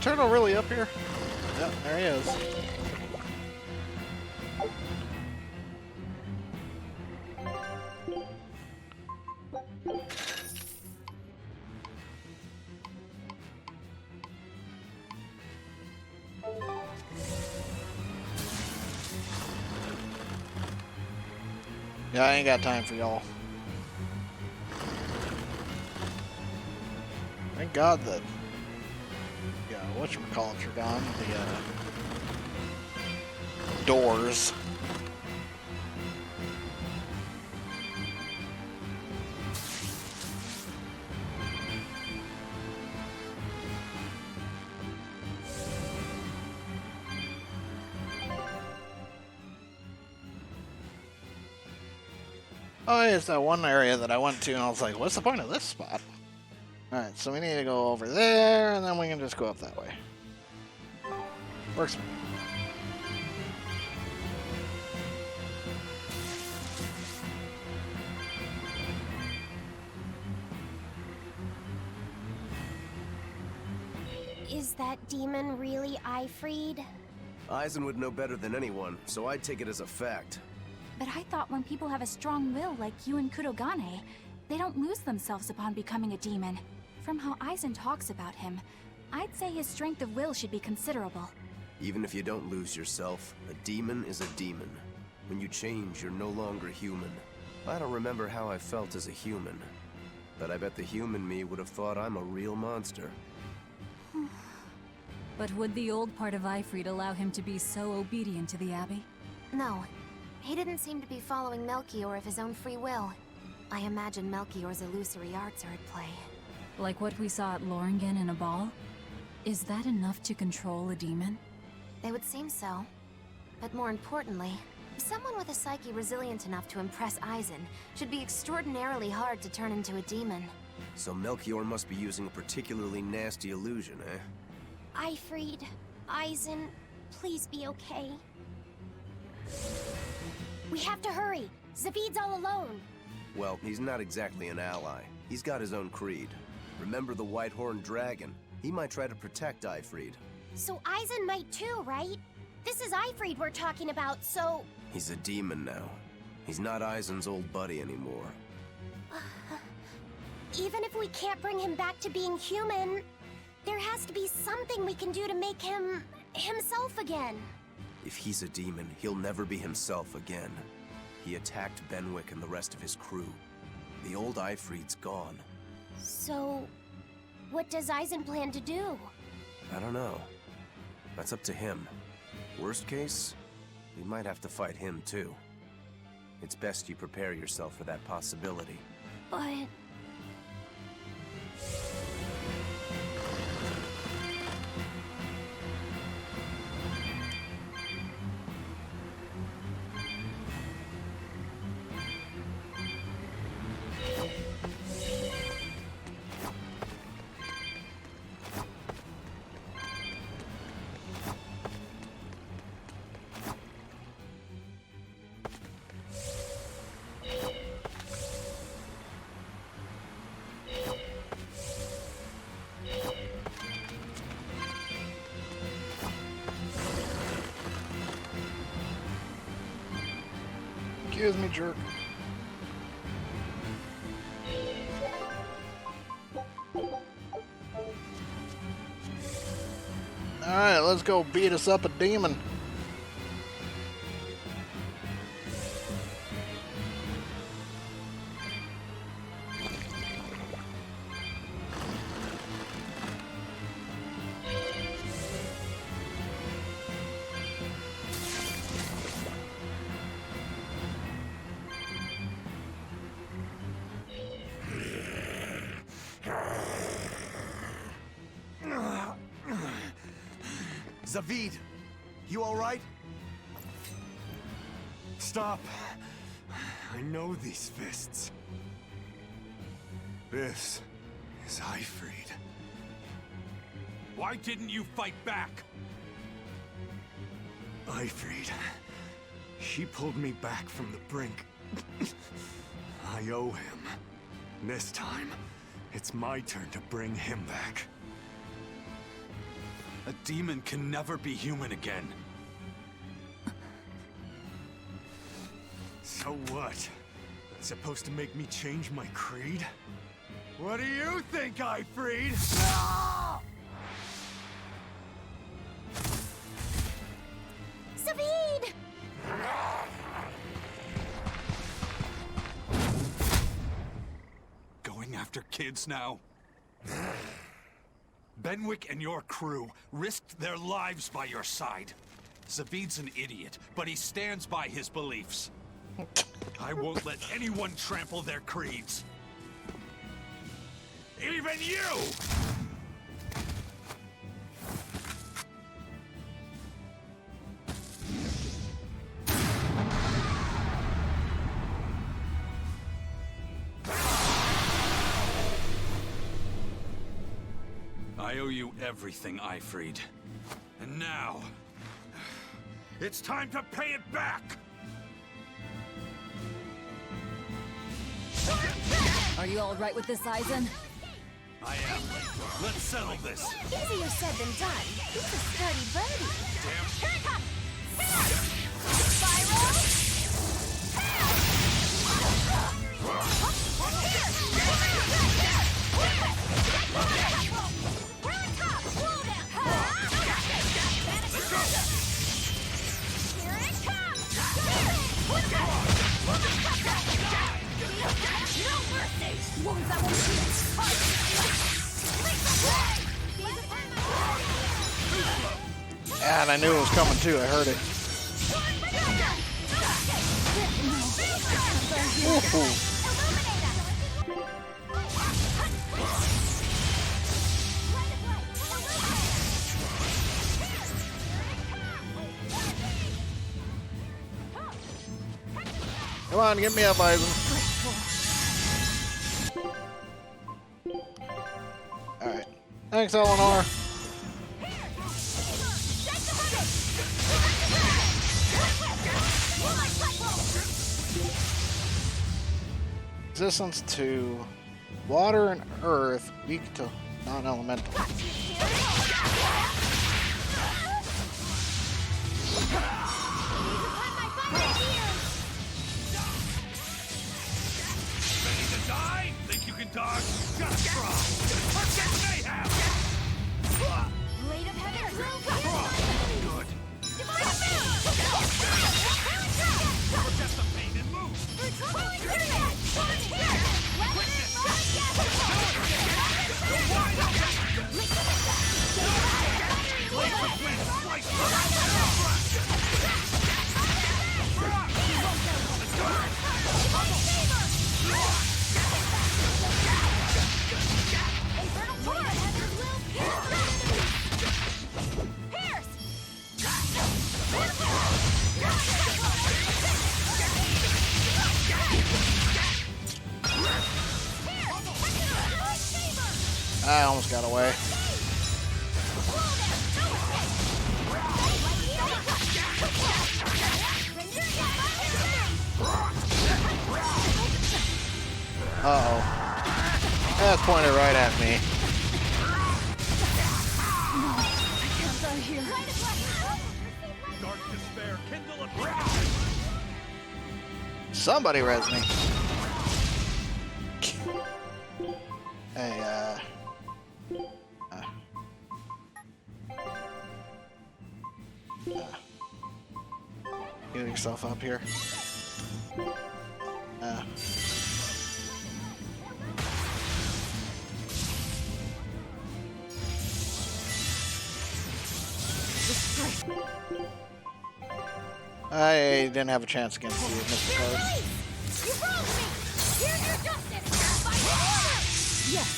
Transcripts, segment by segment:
Turtle really up here? Yep, there he is. Yeah, I ain't got time for y'all. Thank God that whatchamacallits are gone, the doors. Oh, it's that one area that I went to and I was like, what's the point of this spot? Alright, so we need to go over there, and then we can just go up that way. Works for me. Is that demon really Ifried? Eisen would know better than anyone, so I'd take it as a fact. But I thought when people have a strong will like you and Kurogane, they don't lose themselves upon becoming a demon. From how Eisen talks about him, I'd say his strength of will should be considerable. Even if you don't lose yourself, a demon is a demon. When you change, you're no longer human. I don't remember how I felt as a human, but I bet the human me would have thought I'm a real monster. But would the old part of Ifried allow him to be so obedient to the Abbey? No. He didn't seem to be following Melchior of his own free will. I imagine Melchior's illusory arts are at play. Like what we saw at Loringen in a ball? Is that enough to control a demon? They would seem so. But more importantly, someone with a psyche resilient enough to impress Eisen should be extraordinarily hard to turn into a demon. So Melchior must be using a particularly nasty illusion, eh? Ifried, Eisen, please be okay. We have to hurry! Zavid's all alone! Well, he's not exactly an ally. He's got his own creed. Remember the White-Horned Dragon? He might try to protect Ifried. So Eisen might too, right? This is Ifried we're talking about, so... He's a demon now. He's not Eisen's old buddy anymore. Even if we can't bring him back to being human, there has to be something we can do to make him... himself again. If he's a demon, he'll never be himself again. He attacked Benwick and the rest of his crew. The old Ifried's gone. So... what does Eisen plan to do? I don't know. That's up to him. Worst case, we might have to fight him too. It's best you prepare yourself for that possibility. But... Excuse me, jerk. Alright, let's go beat us up a demon. Zavid! You alright? Stop. I know these fists. This is Ifrid. Why didn't you fight back? Ifrid. She pulled me back from the brink. I owe him. This time, it's my turn to bring him back. A demon can never be human again. So what? Supposed to make me change my creed? What do you think, Ifrid? Savid! Going after kids now? Benwick and your crew risked their lives by your side. Zavid's an idiot, but he stands by his beliefs. I won't let anyone trample their creeds. Even you! I owe you everything, Ifrid. And now, it's time to pay it back! Are you all right with this, Aizen? I am. Let's settle this. Easier said than done. He's a sturdy birdie. Damn. Here it comes! And I knew it was coming too, I heard it. Ooh. Come on, get me up, Aizen. Alright. Thanks, Eleanor. Resistance to water and earth, weak to non-elemental. Ready to die? Think you can dodge? Just try! Forget mayhem! Blade of Heaven, Good. Forget the pain and move! I almost got away. Uh-oh. That's pointed right at me. Dark despair, kindle a Somebody res me. Hey, get yourself up here. I didn't have a chance against you, Mr. Card. You broke me! Here's your justice! By order! Yes!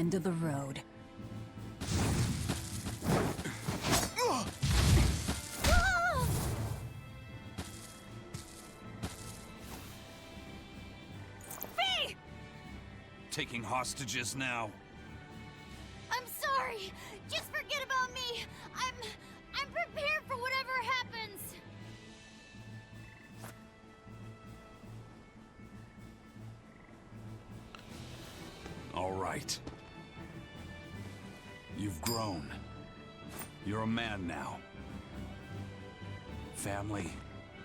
end of the road. Taking hostages now. I'm sorry. Just forget about me. I'm prepared for whatever happens. All right. You've grown. You're a man now. Family,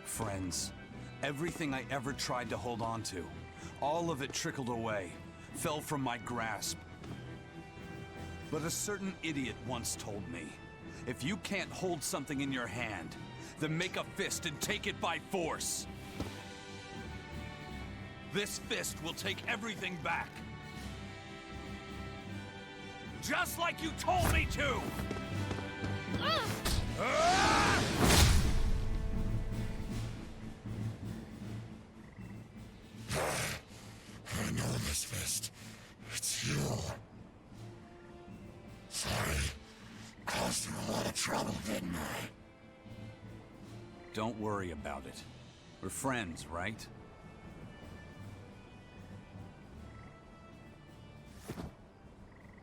friends, everything I ever tried to hold on to, all of it trickled away, fell from my grasp. But a certain idiot once told me, if you can't hold something in your hand, then make a fist and take it by force. This fist will take everything back. Just like you told me to! I know this fist. It's you. Sorry. Caused you a lot of trouble, didn't I? Don't worry about it. We're friends, right?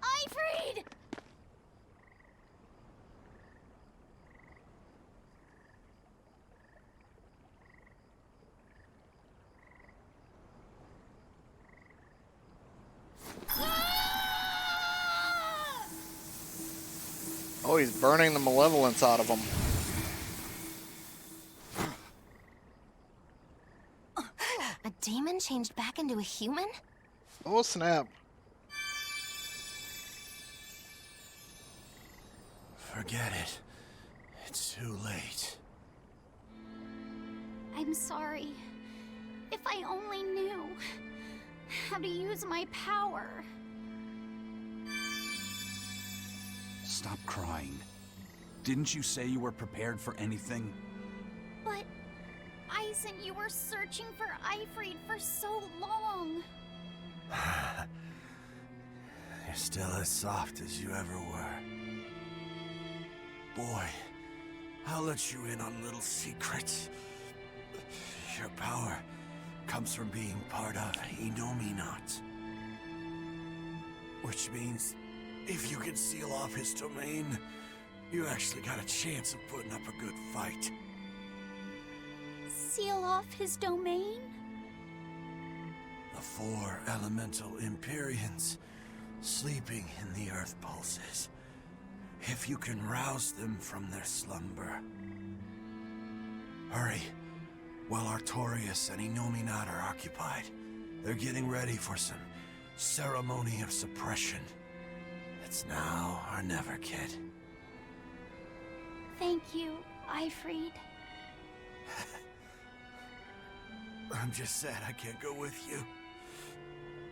Ifrid! Oh, he's burning the malevolence out of him. A demon changed back into a human? Oh, snap. Forget it. It's too late. I'm sorry. If I only knew how to use my power. Stop crying. Didn't you say you were prepared for anything? But, Eisen, you were searching for Ifrid for so long. You're still as soft as you ever were. Boy, I'll let you in on little secrets. Your power comes from being part of Inominat. Which means, if you can seal off his domain, you actually got a chance of putting up a good fight. Seal off his domain? The 4 elemental Empyreans sleeping in the earth pulses. If you can rouse them from their slumber. Hurry, while Artorias and Inominat are occupied. They're getting ready for some ceremony of suppression. It's now or never, kid. Thank you, Ifrid. I'm just sad I can't go with you.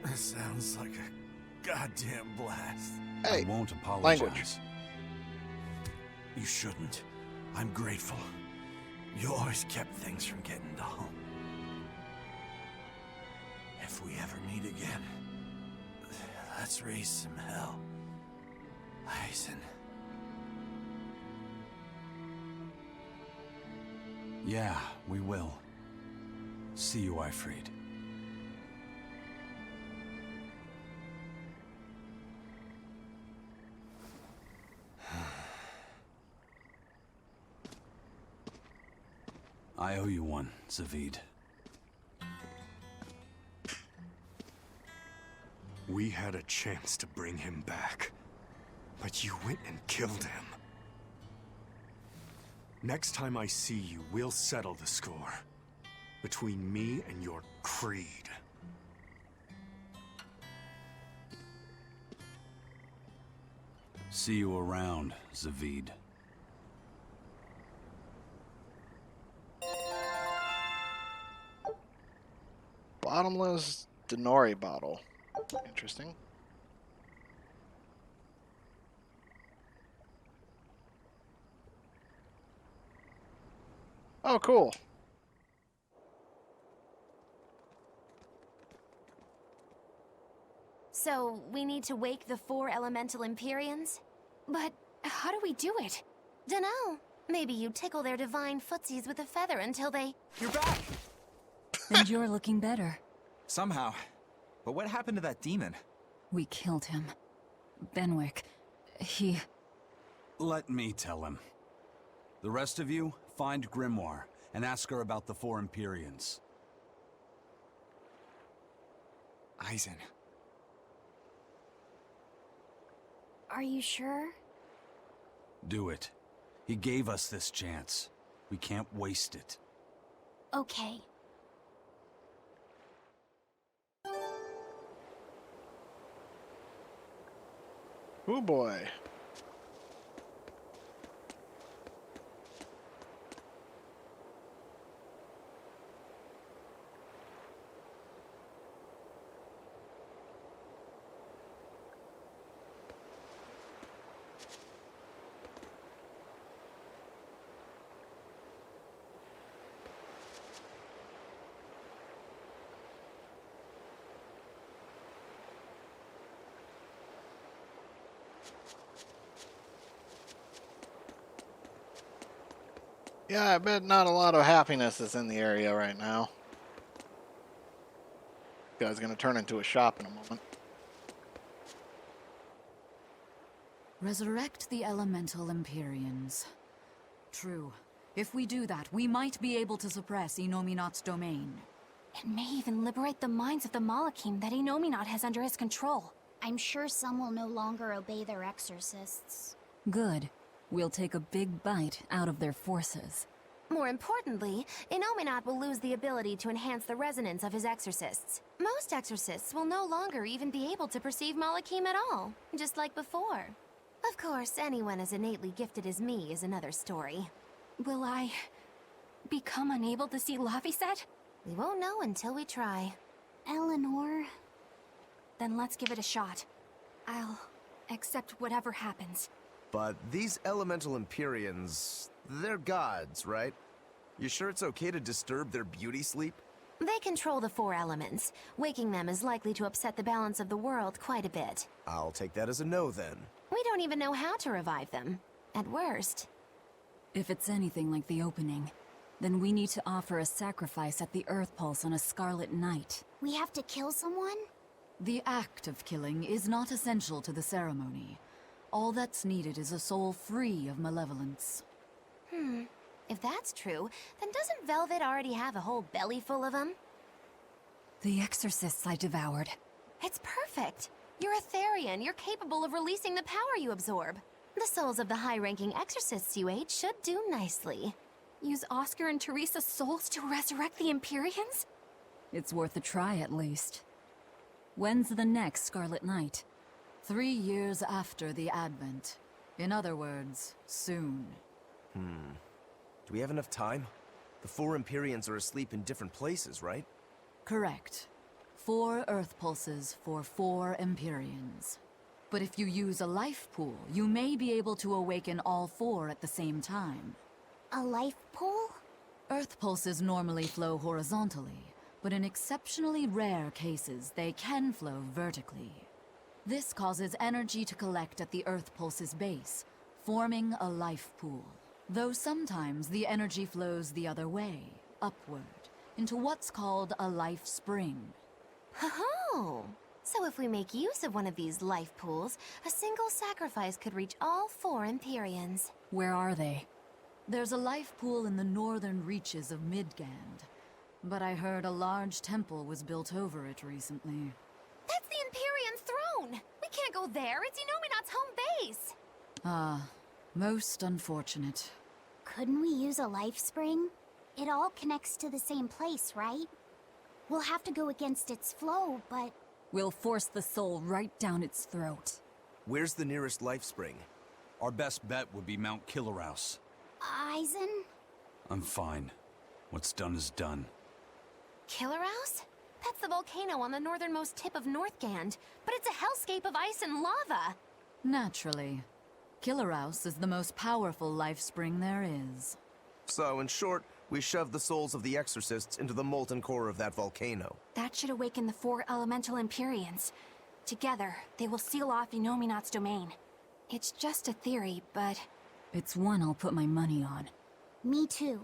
This sounds like a goddamn blast. Hey, I won't apologize. language. You shouldn't. I'm grateful. You always kept things from getting dull. If we ever meet again, let's raise some hell. Eisen. Yeah, we will. See you, Ifrid. I owe you one, Zavid. We had a chance to bring him back, but you went and killed him. Next time I see you, we'll settle the score. Between me and your creed. See you around, Zavid. Bottomless Denori bottle. Interesting. Oh, cool. So, So, we need to wake the 4 elemental Empyreans? But how do we do it? Dunno. Maybe you tickle their divine footsies with a feather until they... You're back! And you're looking better. Somehow. But what happened to that demon? We killed him. Benwick. He... Let me tell him. The rest of you, find Grimoire and ask her about the 4 Empyreans. Eisen. Are you sure? Do it. He gave us this chance. We can't waste it. Okay. Oh boy. Yeah, I bet not a lot of happiness is in the area right now. This guy's gonna turn into a shop in a moment. Resurrect the elemental Empyreans. True. If we do that, we might be able to suppress Inominat's domain. It may even liberate the minds of the Malakim that Inominat has under his control. I'm sure some will no longer obey their exorcists. Good. We'll take a big bite out of their forces. More importantly, Inominat will lose the ability to enhance the resonance of his exorcists. Most exorcists will no longer even be able to perceive Malakim at all, just like before. Of course, anyone as innately gifted as me is another story. Will I... become unable to see Laviset? We won't know until we try. Eleanor... Then let's give it a shot. I'll accept whatever happens. But these elemental Empyreans, they're gods, right? You sure it's okay to disturb their beauty sleep? They control the 4 elements. Waking them is likely to upset the balance of the world quite a bit. I'll take that as a no then. We don't even know how to revive them. At worst. If it's anything like the opening, then we need to offer a sacrifice at the Earth Pulse on a Scarlet Night. We have to kill someone? The act of killing is not essential to the ceremony. All that's needed is a soul free of malevolence. If that's true, then doesn't Velvet already have a whole belly full of them? The exorcists I devoured. It's perfect. You're a Therian. You're capable of releasing the power you absorb. The souls of the high-ranking exorcists you ate should do nicely. Use Oscar and Teresa's souls to resurrect the Empyreans? It's worth a try at least. When's the next Scarlet Night? 3 years after the Advent. In other words, soon. Do we have enough time? The 4 Empyreans are asleep in different places, right? Correct. 4 Earth Pulses for 4 Empyreans. But if you use a life pool, you may be able to awaken all 4 at the same time. A life pool? Earth Pulses normally flow horizontally, but in exceptionally rare cases, they can flow vertically. This causes energy to collect at the Earth Pulse's base, forming a life pool. Though sometimes the energy flows the other way, upward, into what's called a life spring. Oh! So if we make use of one of these life pools, a single sacrifice could reach all 4 Empyreans. Where are they? There's a life pool in the northern reaches of Midgand, but I heard a large temple was built over it recently. That's the Empyrean throne! We can't go there, it's Inominat's home base! Ah, most unfortunate. Couldn't we use a life spring? It all connects to the same place, right? We'll have to go against its flow, but... We'll force the soul right down its throat. Where's the nearest life spring? Our best bet would be Mount Killerhouse. Eisen? I'm fine. What's done is done. Killerhouse? That's the volcano on the northernmost tip of Northgand, but it's a hellscape of ice and lava! Naturally. Killerhouse is the most powerful life spring there is. So, in short, we shove the souls of the exorcists into the molten core of that volcano. That should awaken the 4 elemental Empyreans. Together, they will seal off Inominat's domain. It's just a theory, but... It's one I'll put my money on. Me too.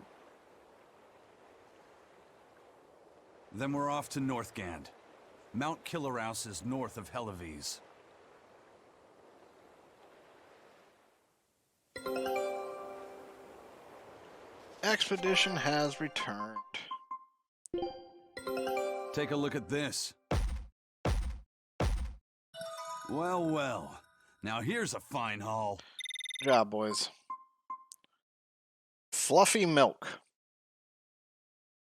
Then we're off to Northgand. Mount Killerhouse is north of Helives. Expedition has returned. Take a look at this. Well, well. Now here's a fine haul. Good job, boys. Fluffy milk.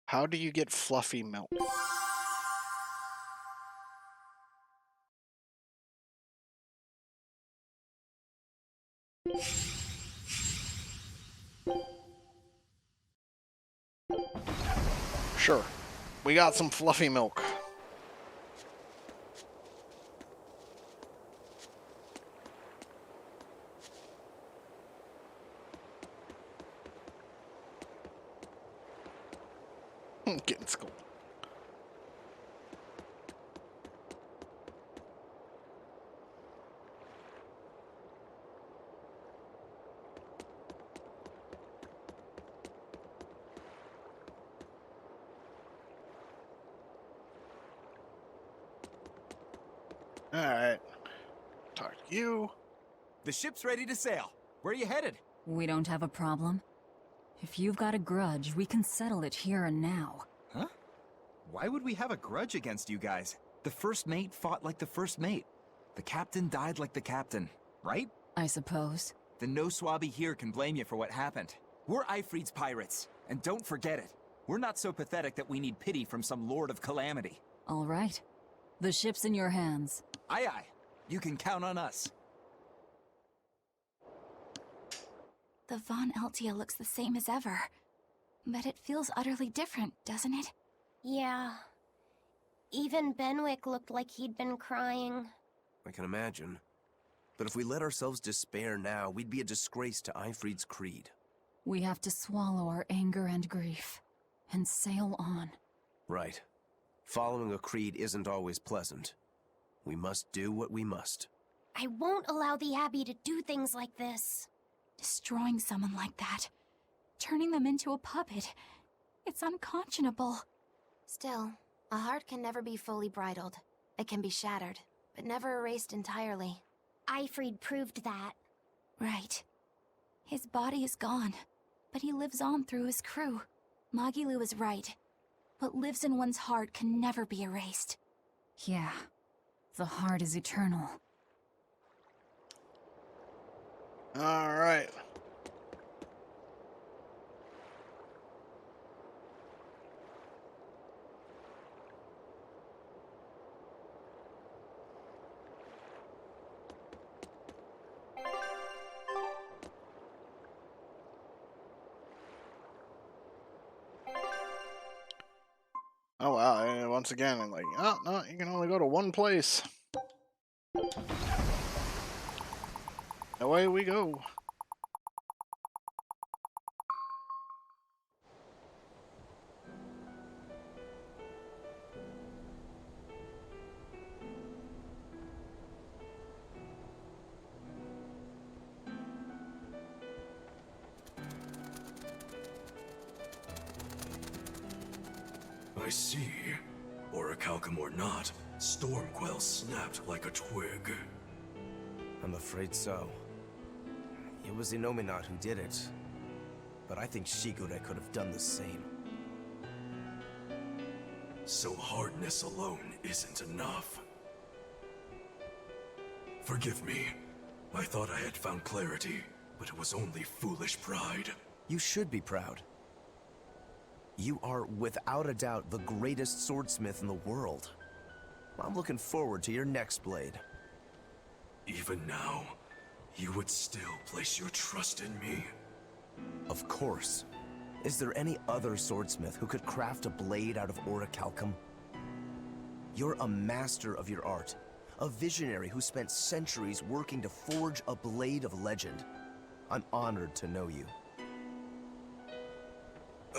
How do you get fluffy milk? Sure. We got some fluffy milk. Getting scolded. Alright. Talk to you. The ship's ready to sail. Where are you headed? We don't have a problem. If you've got a grudge, we can settle it here and now. Huh? Why would we have a grudge against you guys? The first mate fought like the first mate. The captain died like the captain, right? I suppose. Then no swabby here can blame you for what happened. We're Ifrit's pirates, and don't forget it. We're not so pathetic that we need pity from some lord of calamity. All right. The ship's in your hands. Aye aye. You can count on us. The Von Eltia looks the same as ever. But it feels utterly different, doesn't it? Yeah. Even Benwick looked like he'd been crying. I can imagine. But if we let ourselves despair now, we'd be a disgrace to Ifrit's creed. We have to swallow our anger and grief, and sail on. Right. Following a creed isn't always pleasant. We must do what we must. I won't allow the Abbey to do things like this. Destroying someone like that. Turning them into a puppet. It's unconscionable. Still, a heart can never be fully bridled. It can be shattered, but never erased entirely. Ifrit proved that. Right. His body is gone, but he lives on through his crew. Magilu is right. What lives in one's heart can never be erased. Yeah. The heart is eternal. Alright. Oh wow, and once again, I'm like, oh no, you can only go to one place. Away we go. I see. Orichalcum or not, Stormquell snapped like a twig. I'm afraid so. It was Inominat who did it. But I think Shigure could have done the same. So hardness alone isn't enough. Forgive me. I thought I had found clarity, but it was only foolish pride. You should be proud. You are, without a doubt, the greatest swordsmith in the world. I'm looking forward to your next blade. Even now, you would still place your trust in me. Of course. Is there any other swordsmith who could craft a blade out of Orichalcum? You're a master of your art. A visionary who spent centuries working to forge a blade of legend. I'm honored to know you.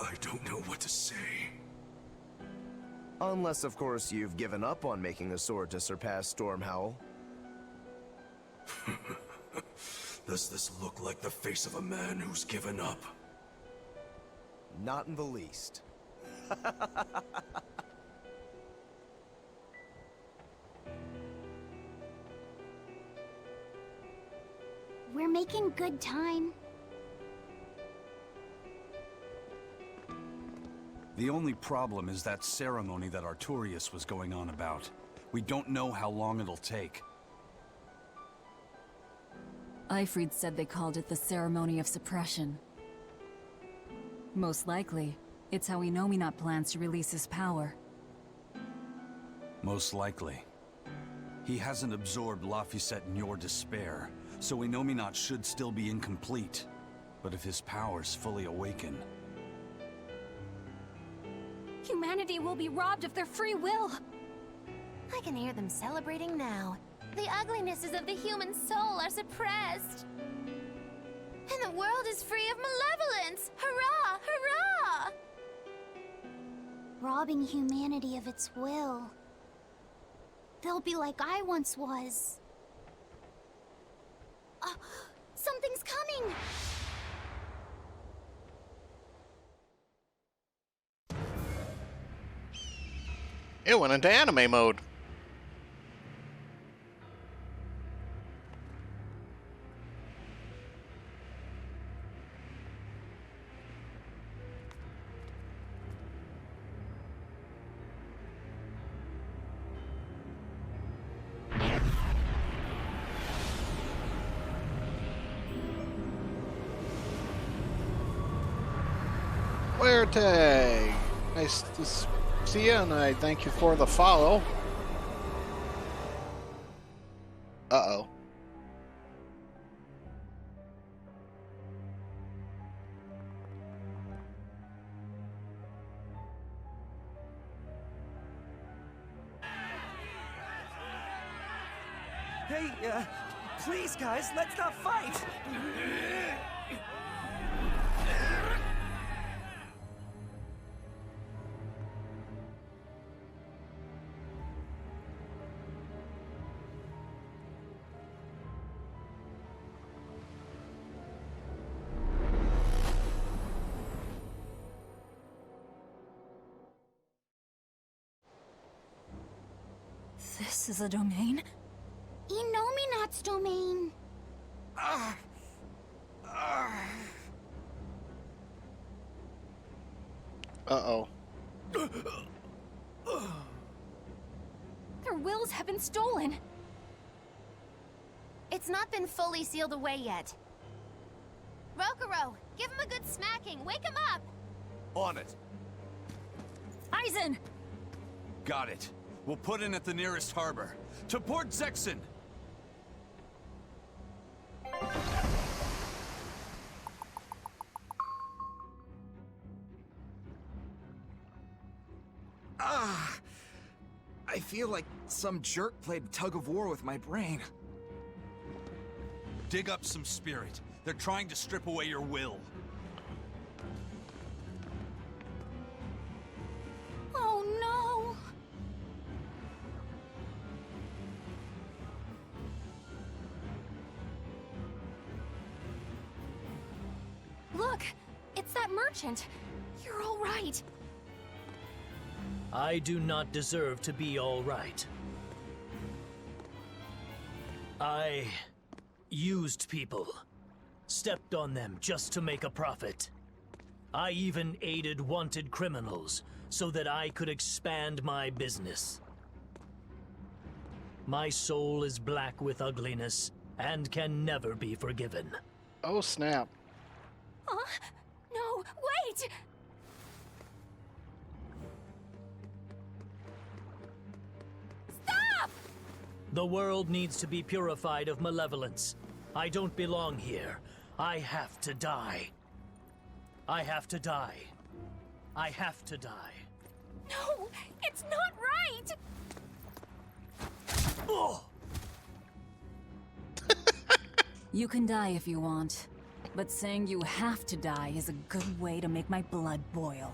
I don't know what to say. Unless, of course, you've given up on making a sword to surpass Stormhowl. Does this look like the face of a man who's given up? Not in the least. We're making good time. The only problem is that ceremony that Artorias was going on about. We don't know how long it'll take. Ifrid said they called it the Ceremony of Suppression. Most likely, it's how Inominat plans to release his power. Most likely. He hasn't absorbed Laphicet in your despair, so Inominat should still be incomplete. But if his powers fully awaken... Humanity will be robbed of their free will. I can hear them celebrating now. The uglinesses of the human soul are suppressed. And the world is free of malevolence! Hurrah! Hurrah! Robbing humanity of its will. They'll be like I once was. Something's coming! It went into anime mode. Player tag. Nice to see you, and I thank you for the follow. Uh-oh. Hey, please guys, let's not fight! This is a domain? Inominat's domain. Uh-oh. Their wills have been stolen. It's not been fully sealed away yet. Rokuro, give him a good smacking. Wake him up! On it. Aizen! Got it. We'll put in at the nearest harbor. To Port Zexen! I feel like some jerk played tug of war with my brain. Dig up some spirit. They're trying to strip away your will. Oh no! Look! It's that merchant! You're all right! I do not deserve to be all right. I used people, stepped on them just to make a profit. I even aided wanted criminals so that I could expand my business. My soul is black with ugliness and can never be forgiven. Oh, snap. Huh? No, wait! Stop! The world needs to be purified of malevolence. I don't belong here. I have to die. I have to die. I have to die. No, it's not right! Oh! You can die if you want, but saying you have to die is a good way to make my blood boil.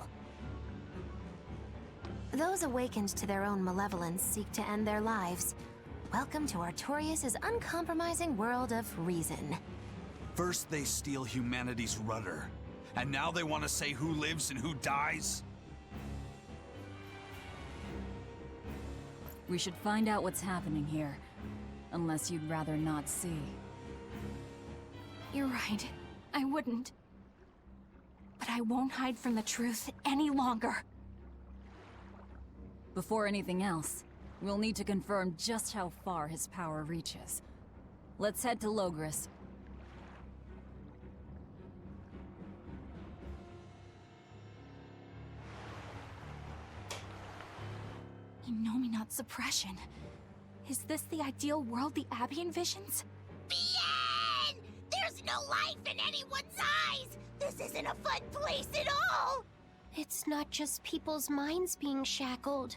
Those awakened to their own malevolence seek to end their lives. Welcome to Artorias' uncompromising world of reason. First they steal humanity's rudder, and now they want to say who lives and who dies? We should find out what's happening here. Unless you'd rather not see. You're right. I wouldn't. But I won't hide from the truth any longer. Before anything else, we'll need to confirm just how far his power reaches. Let's head to Lagosliph. Innominate suppression. Is this the ideal world the Abbey envisions? Bien! There's no life in anyone's eyes! This isn't a fun place at all! It's not just people's minds being shackled.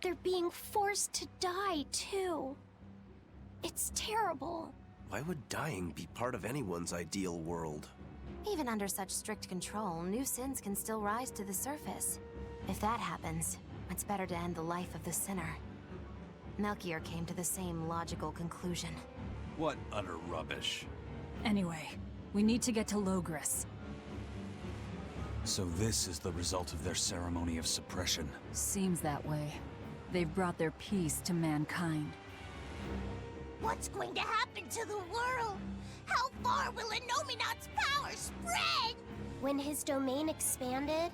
They're being forced to die, too. It's terrible. Why would dying be part of anyone's ideal world? Even under such strict control, new sins can still rise to the surface. If that happens, it's better to end the life of the sinner. Melchior came to the same logical conclusion. What utter rubbish. Anyway, we need to get to Lagosliph. So this is the result of their ceremony of suppression. Seems that way. They've brought their peace to mankind. What's going to happen to the world? How far will Innominate's power spread? When his domain expanded,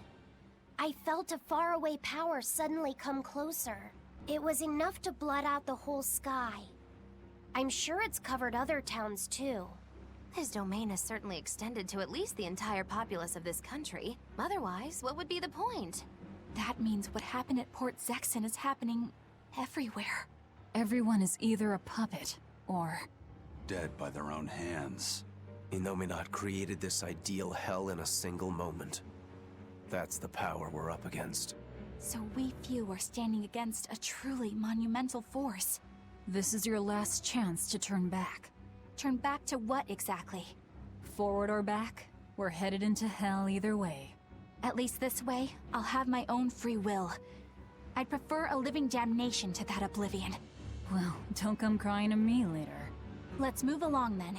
I felt a faraway power suddenly come closer. It was enough to blot out the whole sky. I'm sure it's covered other towns too. His domain has certainly extended to at least the entire populace of this country. Otherwise, what would be the point? That means what happened at Port Zexon is happening everywhere. Everyone is either a puppet, or... Dead by their own hands. Innominate created this ideal hell in a single moment. That's the power we're up against. So we few are standing against a truly monumental force. This is your last chance to turn back. Turn back to what exactly? Forward or back, we're headed into hell either way. At least this way, I'll have my own free will. I'd prefer a living damnation to that oblivion. Well, don't come crying to me later. Let's move along then.